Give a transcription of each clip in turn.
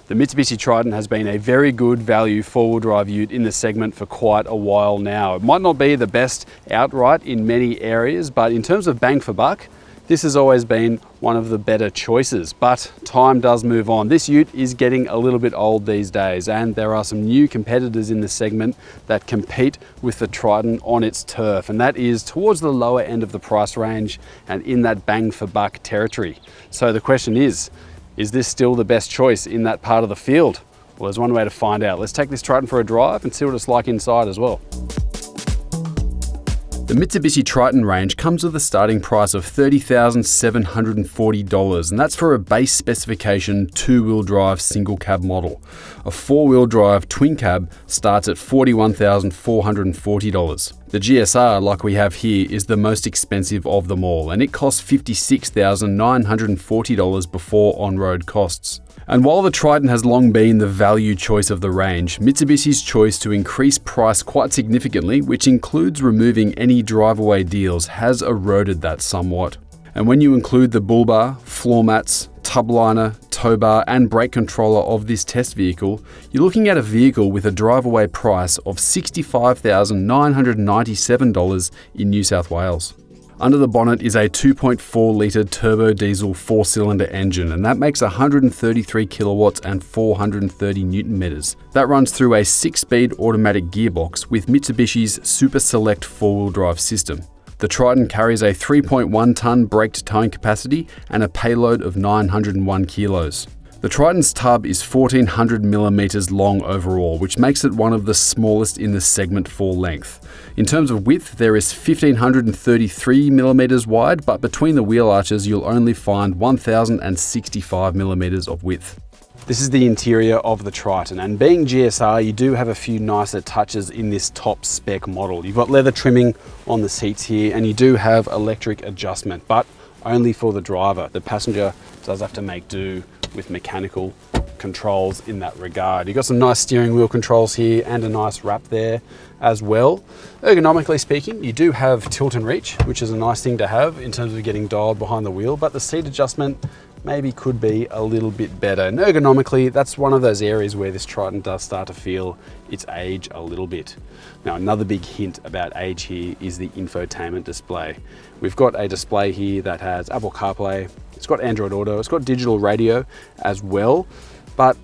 The Mitsubishi Triton has been a very good value four-wheel drive ute in the segment for quite a while now. It might not be the best outright in many areas, but in terms of bang for buck, this has always been one of the better choices. But time does move on. This ute is getting a little bit old these days, and there are some new competitors in the segment that compete with the Triton on its turf, and that is towards the lower end of the price range and in that bang for buck territory. So the question is this still the best choice in that part of the field? Well, there's one way to find out. Let's take this Triton for a drive and see what it's like inside as well. The Mitsubishi Triton range comes with a starting price of $30,740, and that's for a base specification two-wheel drive single cab model. A four-wheel drive twin cab starts at $41,440. The GSR, like we have here, is the most expensive of them all, and it costs $56,940 before on-road costs. And while the Triton has long been the value choice of the range, Mitsubishi's choice to increase price quite significantly, which includes removing any drive-away deals, has eroded that somewhat. And when you include the bull bar, floor mats, tub liner, tow bar and brake controller of this test vehicle, you're looking at a vehicle with a drive-away price of $65,997 in New South Wales. Under the bonnet is a 2.4 litre turbo diesel four-cylinder engine, and that makes 133 kilowatts and 430 newton meters. That runs through a 6-speed automatic gearbox with Mitsubishi's Super Select four-wheel drive system. The Triton carries a 3.1 tonne braked towing capacity and a payload of 901 kilos. The Triton's tub is 1400 millimeters long overall, which makes it one of the smallest in the segment for length. In terms of width, there is 1533 millimeters wide, but between the wheel arches, you'll only find 1065 millimeters of width. This is the interior of the Triton, and being GSR, you do have a few nicer touches in this top spec model. You've got leather trimming on the seats here, and you do have electric adjustment, but only for the driver. The passenger does have to make do with mechanical controls in that regard. You've got some nice steering wheel controls here and a nice wrap there as well. Ergonomically speaking, you do have tilt and reach, which is a nice thing to have in terms of getting dialed behind the wheel, but the seat adjustment maybe could be a little bit better. And ergonomically, that's one of those areas where this Triton does start to feel its age a little bit. Now, another big hint about age here is the infotainment display. We've got a display here that has Apple CarPlay, it's got Android Auto, it's got digital radio as well, but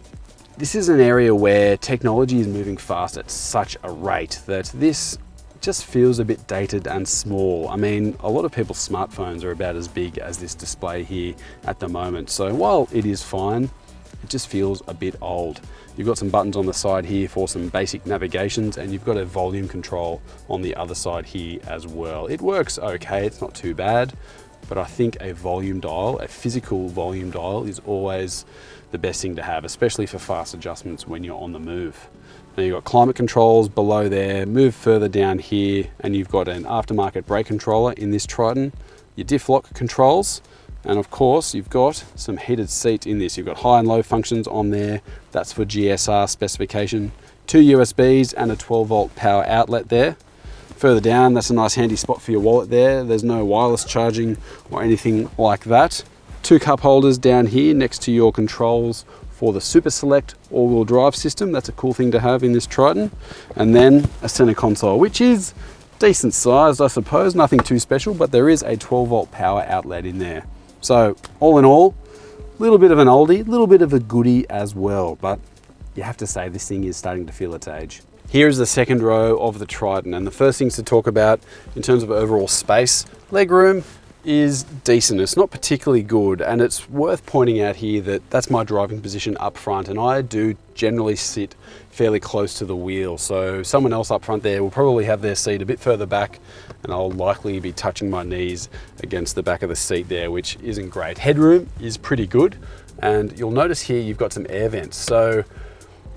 this is an area where technology is moving fast at such a rate that this just feels a bit dated and small. I mean, a lot of people's smartphones are about as big as this display here at the moment. So while it is fine, it just feels a bit old. You've got some buttons on the side here for some basic navigations, and you've got a volume control on the other side here as well. It works okay, it's not too bad, but I think a volume dial, a physical volume dial, is always the best thing to have, especially for fast adjustments when you're on the move. Now you've got climate controls below there, move further down here, and you've got an aftermarket brake controller in this Triton, your diff lock controls, and of course you've got some heated seats in this. You've got high and low functions on there, that's for GSR specification, 2 USBs and a 12 volt power outlet there. Further down, that's a nice handy spot for your wallet there. There's no wireless charging or anything like that. 2 cup holders down here next to your controls for the Super Select all-wheel drive system. That's a cool thing to have in this Triton. And then a center console, which is decent sized, I suppose, nothing too special, but there is a 12 volt power outlet in there. So all in all, a little bit of an oldie, a little bit of a goodie as well, but you have to say this thing is starting to feel its age. Here is the second row of the Triton, and the first things to talk about in terms of overall space, legroom is decent. It's not particularly good, and it's worth pointing out here that that's my driving position up front, and I do generally sit fairly close to the wheel. So someone else up front there will probably have their seat a bit further back, and I'll likely be touching my knees against the back of the seat there, which isn't great. Headroom is pretty good, and you'll notice here you've got some air vents. So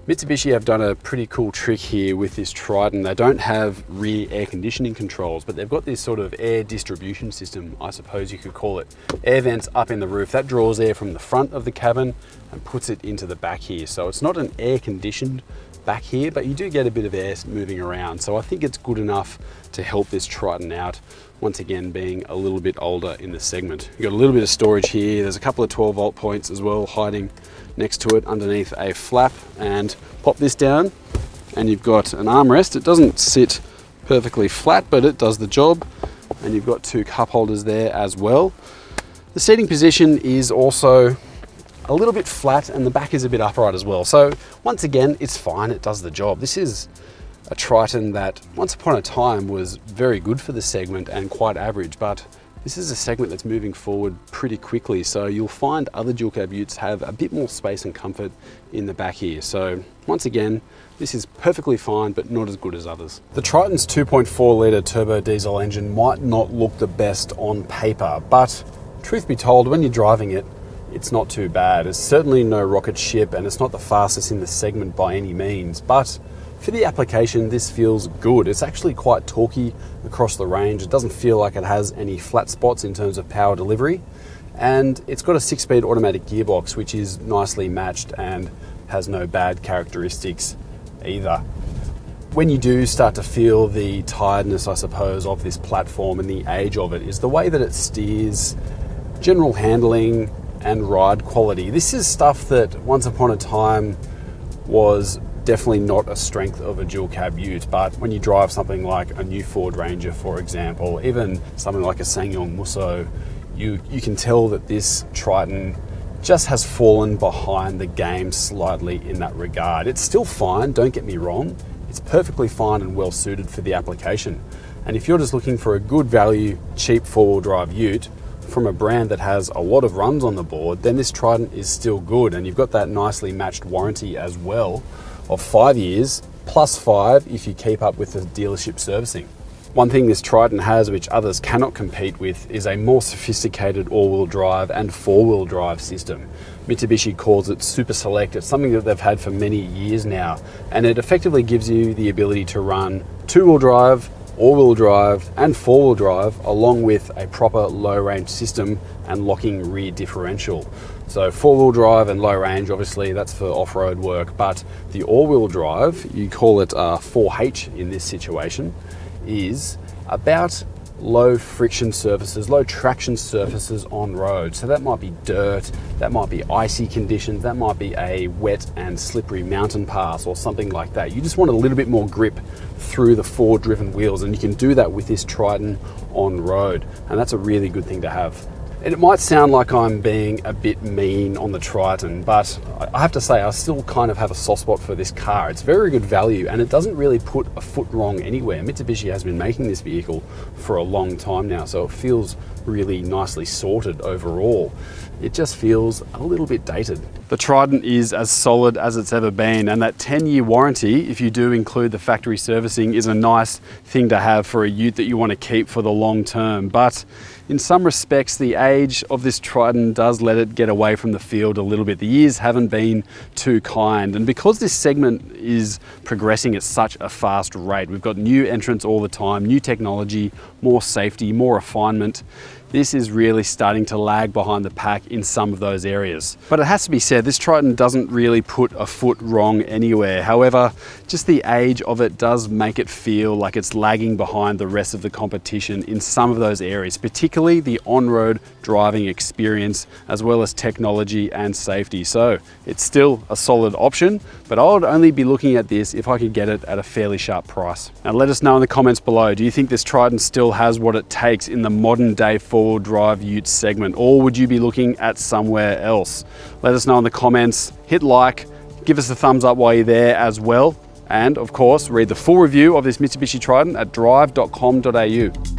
Mitsubishi have done a pretty cool trick here with this Triton. They don't have rear air conditioning controls, but they've got this sort of air distribution system, I suppose you could call it. Air vents up in the roof, that draws air from the front of the cabin and puts it into the back here. So it's not an air conditioned back here, but you do get a bit of air moving around. So I think it's good enough to help this Triton out once again being a little bit older in the segment. You've got a little bit of storage here. There's a couple of 12 volt points as well hiding next to it underneath a flap, and pop this down and you've got an armrest. It doesn't sit perfectly flat, but it does the job. And you've got 2 cup holders there as well. The seating position is also a little bit flat and the back is a bit upright as well. So once again, it's fine, it does the job. This is a Triton that once upon a time was very good for the segment and quite average, but this is a segment that's moving forward pretty quickly. So you'll find other dual cab utes have a bit more space and comfort in the back here. So once again, this is perfectly fine, but not as good as others. The Triton's 2.4 litre turbo diesel engine might not look the best on paper, but truth be told, when you're driving it, it's not too bad. It's certainly no rocket ship and it's not the fastest in the segment by any means, but for the application, this feels good. It's actually quite torquey across the range. It doesn't feel like it has any flat spots in terms of power delivery. And it's got a 6-speed automatic gearbox, which is nicely matched and has no bad characteristics either. When you do start to feel the tiredness, I suppose, of this platform and the age of it is the way that it steers, general handling and ride quality. This is stuff that once upon a time was definitely not a strength of a dual cab ute, but when you drive something like a new Ford Ranger, for example, even something like a SsangYong Musso, you can tell that this Triton just has fallen behind the game slightly in that regard. It's still fine, don't get me wrong. It's perfectly fine and well suited for the application. And if you're just looking for a good value, cheap 4-wheel drive ute from a brand that has a lot of runs on the board, then this Triton is still good. And you've got that nicely matched warranty as well of 5 years plus 5 if you keep up with the dealership servicing. One thing this Triton has which others cannot compete with is a more sophisticated all-wheel drive and 4-wheel drive system. Mitsubishi calls it Super Select. It's something that they've had for many years now, and it effectively gives you the ability to run 2-wheel drive, all-wheel drive and 4-wheel drive along with a proper low-range system and locking rear differential. So 4-wheel drive and low range, obviously that's for off-road work, but the all-wheel drive, you call it 4H in this situation, is about low friction surfaces, low traction surfaces on road. So that might be dirt, that might be icy conditions, that might be a wet and slippery mountain pass or something like that. You just want a little bit more grip through the forward-driven wheels, and you can do that with this Triton on road, and that's a really good thing to have. And it might sound like I'm being a bit mean on the Triton, but I have to say I still kind of have a soft spot for this car. It's very good value and it doesn't really put a foot wrong anywhere. Mitsubishi has been making this vehicle for a long time now, so it feels really nicely sorted overall. It just feels a little bit dated. The Triton is as solid as it's ever been, and that 10-year warranty, if you do include the factory servicing, is a nice thing to have for a ute that you want to keep for the long term. But in some respects, the age of this Triton does let it get away from the field a little bit. The years haven't been too kind, and because this segment is progressing at such a fast rate, we've got new entrants all the time, new technology, more safety, more refinement. This is really starting to lag behind the pack in some of those areas. But it has to be said, this Triton doesn't really put a foot wrong anywhere. However, just the age of it does make it feel like it's lagging behind the rest of the competition in some of those areas, particularly the on-road driving experience, as well as technology and safety. So it's still a solid option, but I would only be looking at this if I could get it at a fairly sharp price. Now let us know in the comments below, do you think this Triton still has what it takes in the modern day four-wheel drive ute segment, or would you be looking at somewhere else? Let us know in the comments, hit like, give us a thumbs up while you're there as well, and of course read the full review of this Mitsubishi Triton at Drive.com.au.